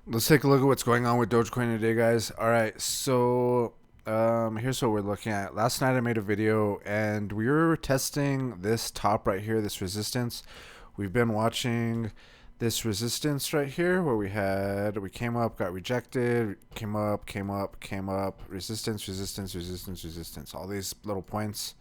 Let's take a look at what's going on with Dogecoin today, guys. All right, so here's what we're looking at. Last night I made a video and we were testing this top right here, this resistance. We've been watching this resistance right here where we came up, got rejected, came up, resistance, resistance, resistance, resistance. All these little points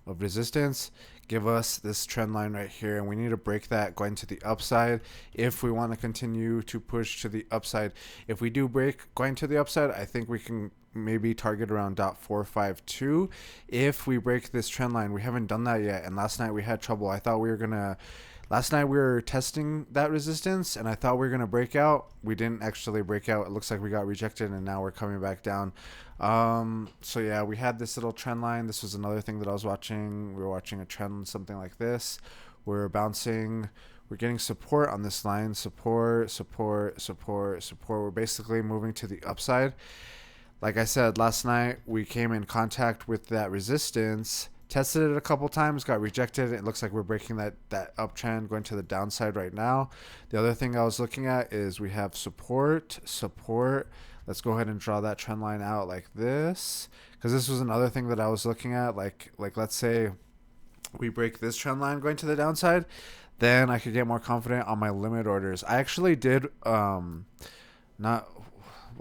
of resistance give us this trend line right here, and we need to break that going to the upside if we want to continue to push to the upside. If we do break going to the upside, I think we can maybe target around 452 if we break this trend line. We haven't done that yet, and last night we had trouble. I thought we were gonna Last night we were testing that resistance and I thought we were going to break out. We didn't actually break out. It looks like we got rejected and now we're coming back down. So yeah, we had this little trend line. This was another thing that I was watching. We were watching a trend, something like this. We're bouncing. We're getting support on this line. Support, support, support, support. We're basically moving to the upside. Like I said, last night we came in contact with that resistance, tested it a couple times, got rejected. It looks like we're breaking that uptrend, going to the downside right now. The other thing I was looking at is we have support, support. Let's go ahead and draw that trend line out like this, because this was another thing that I was looking at. Like let's say we break this trend line going to the downside, then I could get more confident on my limit orders. I actually did not,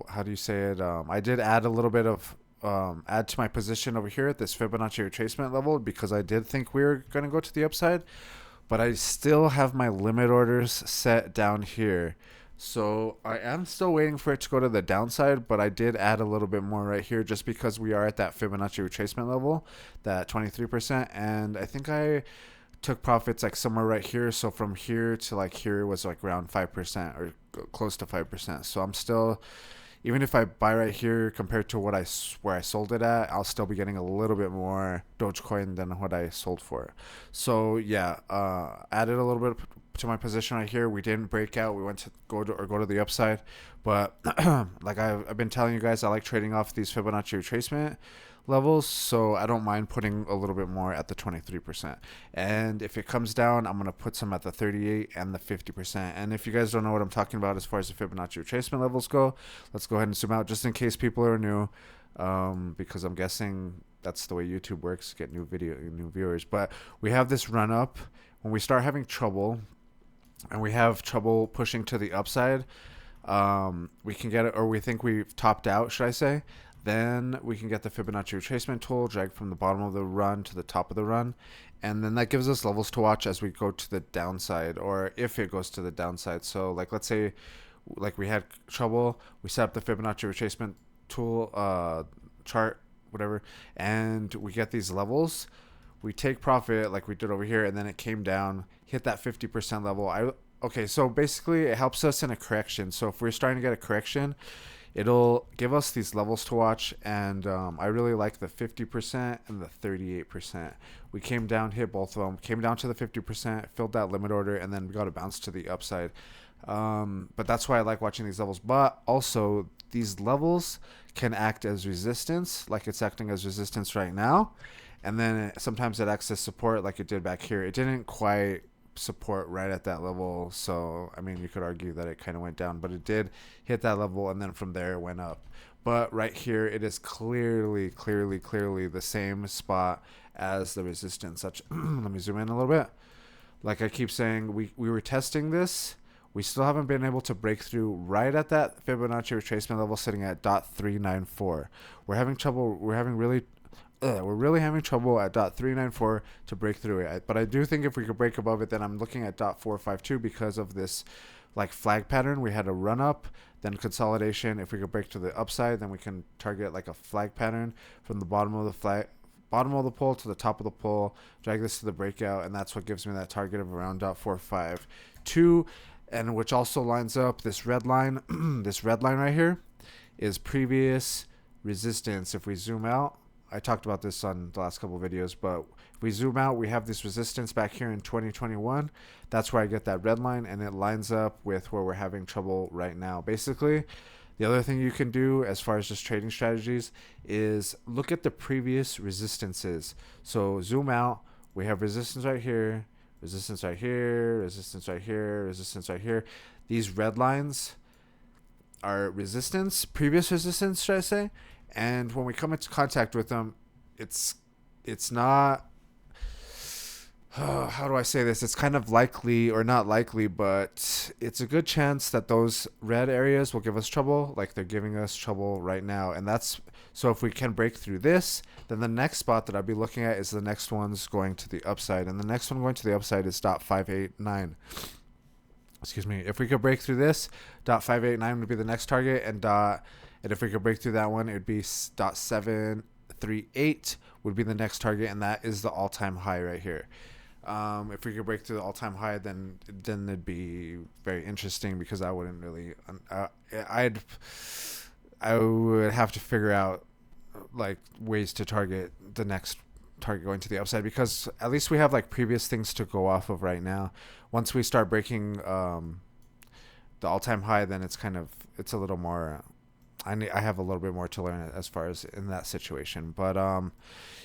how do you say it? I did add a little bit of add to my position over here at this Fibonacci retracement level because I did think we were going to go to the upside, but I still have my limit orders set down here. So I am still waiting for it to go to the downside, but I did add a little bit more right here just because we are at that Fibonacci retracement level, that 23%, and I think I took profits like somewhere right here. So from here to like here was like around 5% or close to 5%. So I'm still, even if I buy right here compared to where I sold it at, I'll still be getting a little bit more Dogecoin than what I sold for. So yeah, added a little bit to my position right here. We didn't break out. We went to go to the upside, but like I've been telling you guys, I like trading off these Fibonacci retracement levels, so I don't mind putting a little bit more at the 23%. And if it comes down, I'm going to put some at the 38 and the 50%. And if you guys don't know what I'm talking about as far as the Fibonacci retracement levels go, let's go ahead and zoom out just in case people are new, because I'm guessing that's the way YouTube works, get new viewers. But we have this run up. When we start having trouble and we have trouble pushing to the upside, we can get it, or we think we've topped out, should I say. Then we can get the Fibonacci retracement tool, drag from the bottom of the run to the top of the run, and then that gives us levels to watch as we go to the downside, or if it goes to the downside. So like let's say like we had trouble, we set up the Fibonacci retracement tool, chart, whatever, and we get these levels. We take profit like we did over here, and then it came down, hit that 50% level. Okay, so basically it helps us in a correction. So if we're starting to get a correction, it'll give us these levels to watch, and I really like the 50% and the 38%. We came down, hit both of them, came down to the 50%, filled that limit order, and then we got a bounce to the upside. But that's why I like watching these levels. But also, these levels can act as resistance, like it's acting as resistance right now, and then sometimes it acts as support, like it did back here. It didn't quite support right at that level, so I mean you could argue that it kind of went down, but it did hit that level, and then from there it went up. But right here it is clearly the same spot as the resistance. Such let me zoom in a little bit. Like I keep saying, we were testing this. We still haven't been able to break through right at that Fibonacci retracement level sitting at 394. We're having trouble. We're really having trouble at 394 to break through it. But I do think if we could break above it, then I'm looking at 452 because of this like flag pattern. We had a run up, then consolidation. If we could break to the upside, then we can target like a flag pattern from the bottom of the pole to the top of the pole, drag this to the breakout, and that's what gives me that target of around 452, and which also lines up this red line. This red line right here is previous resistance. If we zoom out, I talked about this on the last couple of videos, but if we zoom out, we have this resistance back here in 2021. That's where I get that red line, and it lines up with where we're having trouble right now. Basically, the other thing you can do as far as just trading strategies is look at the previous resistances. So zoom out, we have resistance right here, resistance right here, resistance right here, resistance right here. These red lines our resistance, previous resistance, should I say? And when we come into contact with them, it's not. How do I say this? It's kind of likely, or not likely, but it's a good chance that those red areas will give us trouble, like they're giving us trouble right now. And that's so if we can break through this, then the next spot that I'll be looking at is the next one's going to the upside, and the next one going to the upside is .589. Excuse me. If we could break through this, .589 would be the next target, and if we could break through that one, it would be .738 would be the next target, and that is the all-time high right here. If we could break through the all-time high, then it'd be very interesting, because I wouldn't really, I would have to figure out like ways to target the next target going to the upside, because at least we have like previous things to go off of right now. Once we start breaking the all-time high, then it's a little more. I have a little bit more to learn as far as in that situation, but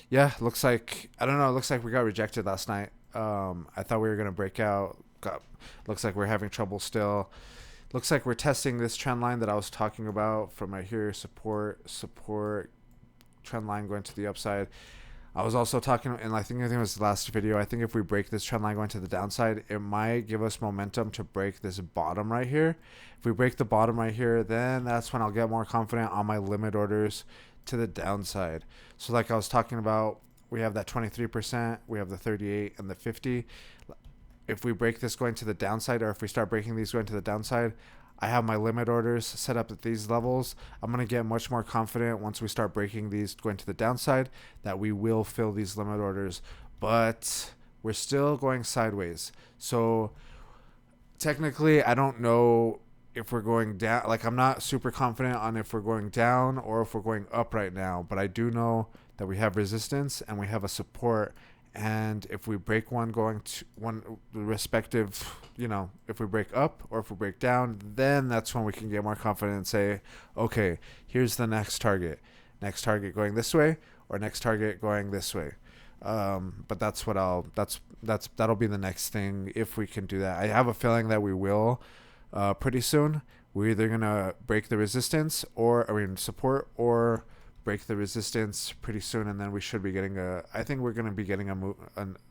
yeah, looks like I don't know. It looks like we got rejected last night. I thought we were gonna break out. Looks like we're having trouble still. Looks like we're testing this trend line that I was talking about from right here. Support trend line going to the upside. I was also talking, and I think it was the last video, I think if we break this trend line going to the downside, it might give us momentum to break this bottom right here. If we break the bottom right here, then that's when I'll get more confident on my limit orders to the downside. So like I was talking about, we have that 23%, we have the 38 and the 50. If we break this going to the downside, or if we start breaking these going to the downside, I have my limit orders set up at these levels. I'm going to get much more confident once we start breaking these going to the downside that we will fill these limit orders. But we're still going sideways. So technically, I don't know if we're going down. Like, I'm not super confident on if we're going down or if we're going up right now. But I do know that we have resistance and we have a support. And if we break one going to one respective, if we break up or if we break down, then that's when we can get more confident and say, okay, here's the next target going this way, or next target going this way. But that's what that'll be the next thing if we can do that. I have a feeling that we will pretty soon. We're either gonna break the resistance support, or break the resistance pretty soon, and then we should be getting I think we're going to be getting a move,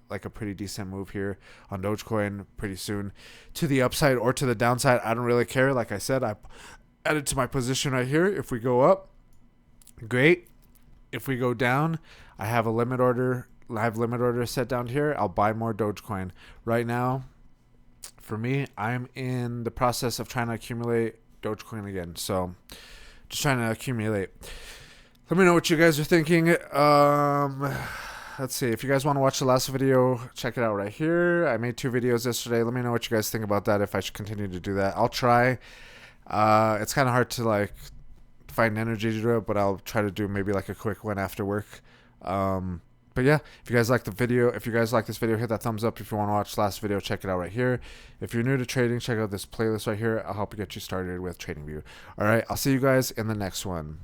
like a pretty decent move here on Dogecoin pretty soon, to the upside or to the downside. I don't really care. Like I said, I added to my position right here. If we go up, great. If we go down, I have a limit order. I have limit order set down here. I'll buy more Dogecoin. Right now, for me, I'm in the process of trying to accumulate Dogecoin again. So just trying to accumulate. Let me know what you guys are thinking. Let's see. If you guys want to watch the last video, check it out right here. I made 2 videos yesterday. Let me know what you guys think about that, if I should continue to do that. I'll try. It's kind of hard to find energy to do it, but I'll try to do maybe like a quick one after work. But yeah, if you guys like the video, if you guys like this video, hit that thumbs up. If you want to watch the last video, check it out right here. If you're new to trading, check out this playlist right here. I'll help you get you started with TradingView. All right, I'll see you guys in the next one.